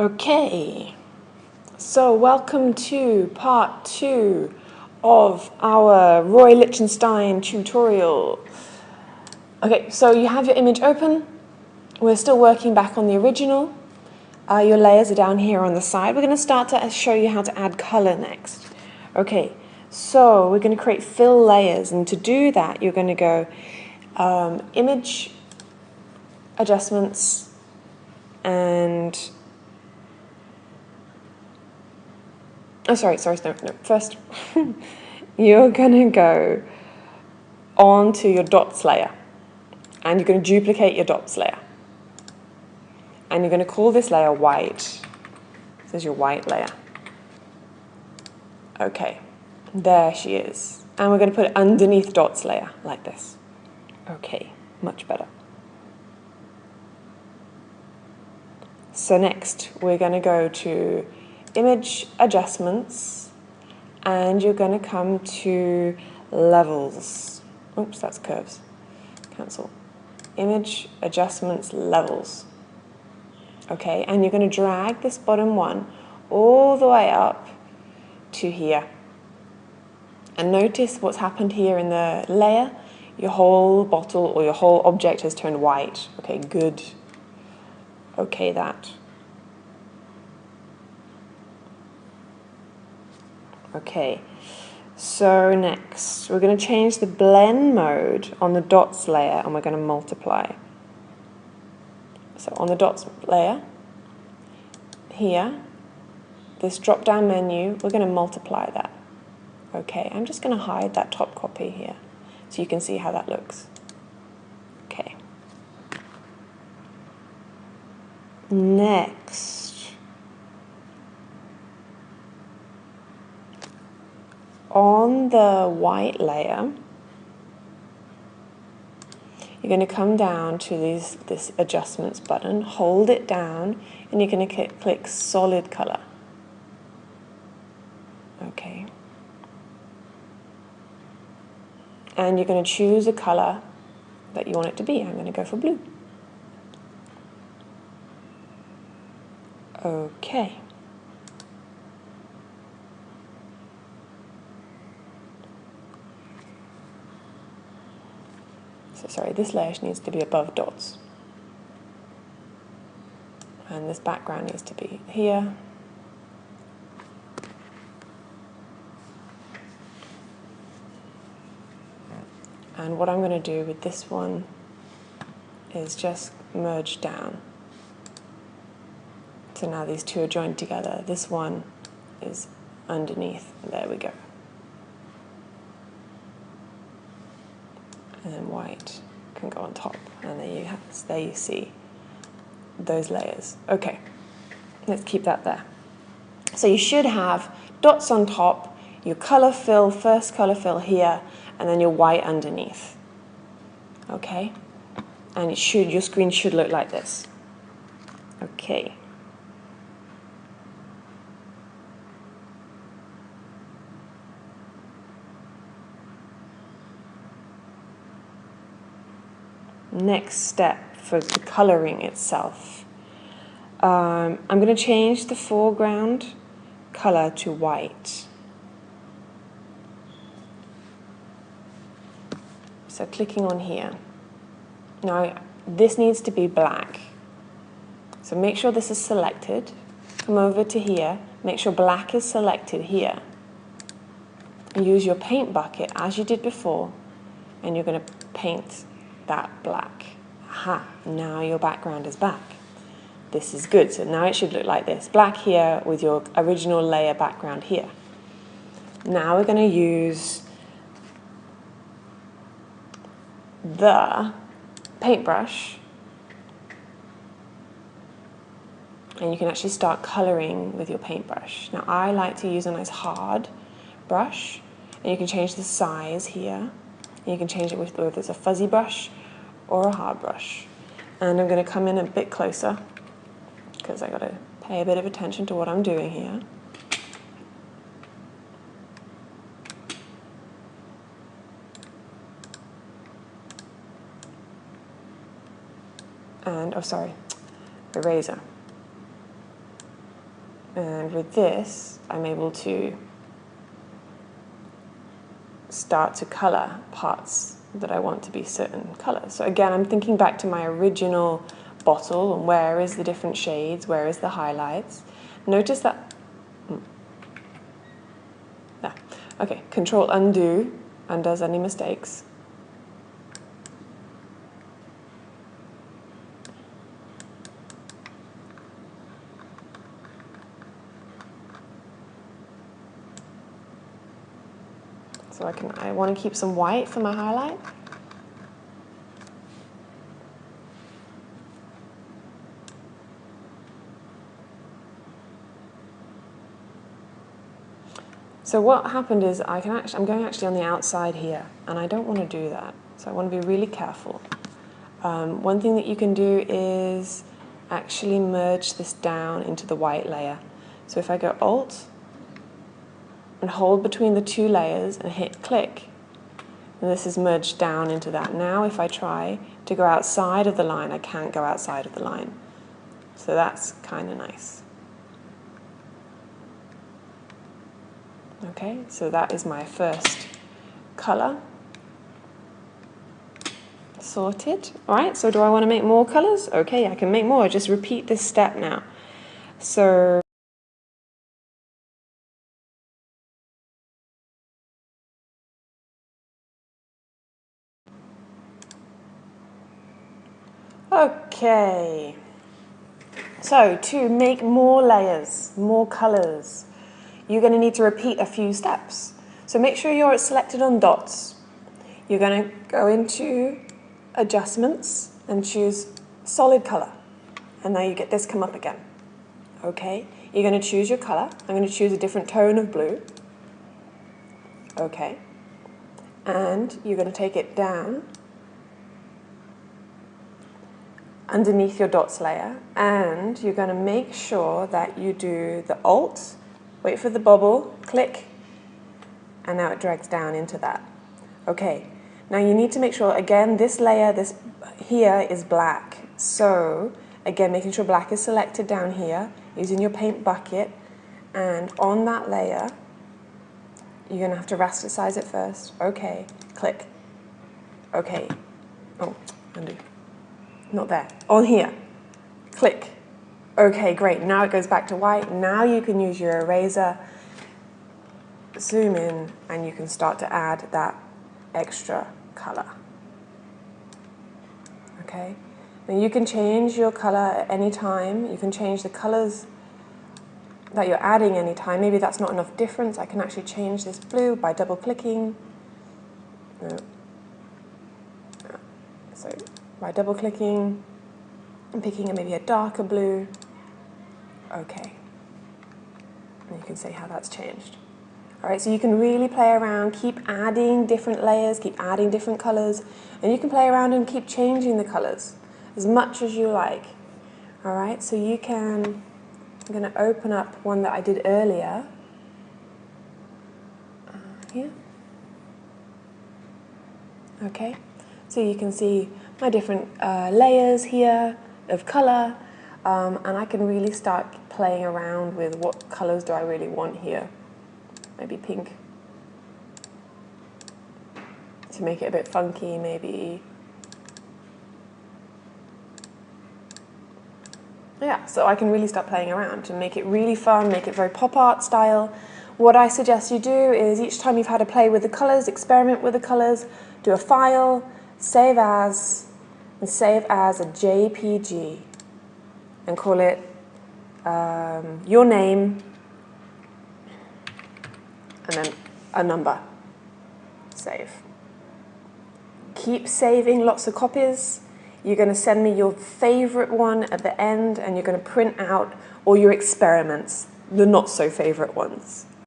Okay, so welcome to part 2 of our Roy Lichtenstein tutorial. Okay, so you have your image open. We're still working back on the original. Your layers are down here on the side. We're going to start to show you how to add color next. Okay, so we're going to create fill layers, and to do that you're going to go image, adjustments, and oh, sorry, no. First, you're going to go onto your dots layer, and you're going to duplicate your dots layer. And you're going to call this layer white. This is your white layer. Okay, there she is. And we're going to put it underneath dots layer, like this. Okay, much better. So next, we're going to go to image adjustments, and you're going to come to levels. Oops, that's curves. Cancel. Image adjustments levels. Okay, and you're going to drag this bottom one all the way up to here. And notice what's happened here in the layer. Your whole bottle or your whole object has turned white. Okay, good. Okay, that. Okay, so next we're going to change the blend mode on the dots layer, and we're going to multiply. So on the dots layer, here, this drop-down menu, we're going to multiply that. Okay, I'm just going to hide that top copy here so you can see how that looks. Okay. Next, on the white layer, you're going to come down to this adjustments button, hold it down, and you're going to click solid color. Okay. And you're going to choose a color that you want it to be. I'm going to go for blue. Okay. So sorry, this layer needs to be above dots. And this background needs to be here. And what I'm going to do with this one is just merge down. So now these two are joined together. This one is underneath. There we go. And then white can go on top. And there you see those layers. Okay, let's keep that there. So you should have dots on top, your color fill, first color fill here, and then your white underneath. Okay, and your screen should look like this. Okay. Next step for the coloring itself. I'm going to change the foreground color to white. So clicking on here. Now this needs to be black. So make sure this is selected. Come over to here. Make sure black is selected here. And use your paint bucket as you did before, and you're going to paint that black. Aha, now your background is back. This is good. So now it should look like this. Black here with your original layer background here. Now we're going to use the paintbrush, and you can actually start coloring with your paintbrush. Now I like to use a nice hard brush, and you can change the size here. And you can change it with whether it's a fuzzy brush or a hard brush. And I'm going to come in a bit closer because I've got to pay a bit of attention to what I'm doing here. And, oh sorry, eraser. And with this, I'm able to start to colour parts that I want to be certain colours. So again, I'm thinking back to my original bottle and where is the different shades, where is the highlights. Notice that, okay, Control Undo undoes any mistakes. So I want to keep some white for my highlight. So what happened is I'm going actually on the outside here, and I don't want to do that. So I want to be really careful. One thing that you can do is actually merge this down into the white layer. So if I go Alt and hold between the two layers and hit click, and this is merged down into that. Now if I try to go outside of the line, I can't go outside of the line. So that's kind of nice. Okay, so that is my first colour sorted. All right, so do I want to make more colours? Okay, I can make more. Just repeat this step now. So okay, so to make more layers, more colours, you're going to need to repeat a few steps. So make sure you're selected on dots. You're going to go into adjustments and choose solid colour. And now you get this come up again. Okay, you're going to choose your colour. I'm going to choose a different tone of blue. Okay, and you're going to take it down underneath your dots layer, and you're going to make sure that you do the Alt, wait for the bubble, click, and now it drags down into that. Okay, now you need to make sure, again, this layer, this here is black. So, again, making sure black is selected down here, using your paint bucket, and on that layer, you're going to have to raster size it first. Okay, click. Okay, oh, undo. Not there, on here, click. Okay, great, now it goes back to white. Now you can use your eraser, zoom in, and you can start to add that extra color. Okay, now you can change your color at any time. You can change the colors that you're adding any time. Maybe that's not enough difference. I can actually change this blue by double clicking. No. So by double clicking and picking maybe a darker blue. Okay, and you can see how that's changed. All right, so you can really play around, keep adding different layers, keep adding different colors, and you can play around and keep changing the colors as much as you like. All right, so you can, I'm going to open up one that I did earlier. Here. Okay, so you can see my different layers here of color, and I can really start playing around with what colors do I really want here. Maybe pink to make it a bit funky, maybe. Yeah, so I can really start playing around to make it really fun, make it very pop art style. What I suggest you do is each time you've had to play with the colors, experiment with the colors, do a file, save as, and save as a JPG, and call it your name, and then a number. Save. Keep saving lots of copies. You're going to send me your favorite one at the end, and you're going to print out all your experiments, the not so favorite ones.